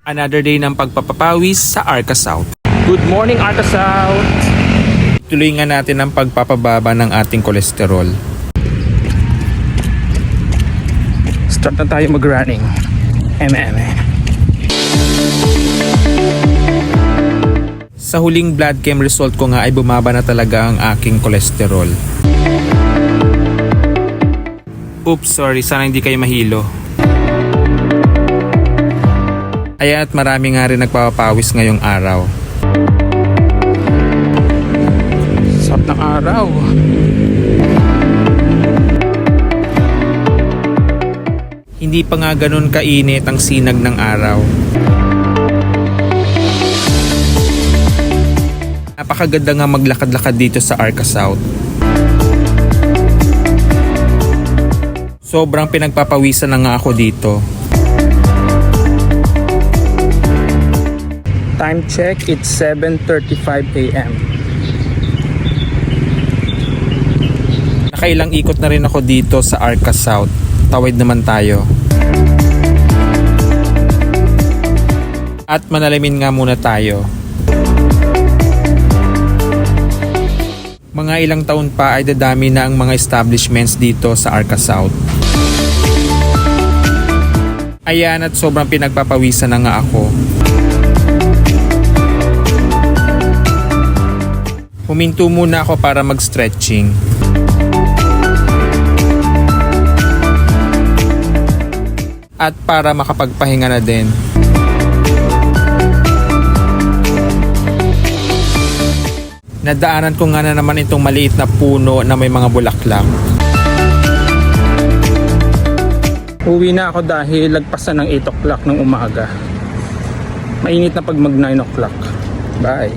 Another day ng pagpapapawis sa Arca South. Good morning, Arca South! Tuloy nga natin ang pagpapababa ng ating kolesterol. Start na tayo mag-running. Sa huling blood chem result ko nga ay bumaba na talaga ang aking kolesterol. Oops, sorry. Sana hindi kayo mahilo. Ayan, at marami nga rin nagpapapawis ngayong araw. Sarap ng araw. Hindi pa nga ganun kainit ang sinag ng araw. Napakaganda nga maglakad-lakad dito sa Arca South. Sobrang pinagpapawisan na nga ako dito. Time check, it's 7:35 AM. Nakailang ikot na rin ako dito sa Arca South. Tawid naman tayo. At manalamin nga muna tayo. Mga ilang taon pa ay dadami na ang mga establishments dito sa Arca South. Ayan, at sobrang pinagpapawisan na nga ako. Huminto muna ako para mag-stretching. At para makapagpahinga na din. Nadaanan ko nga na naman itong maliit na puno na may mga bulaklak. Uwi na ako dahil lagpasan ng 8 o'clock ng umaga. Mainit na pag mag 9 o'clock. Bye!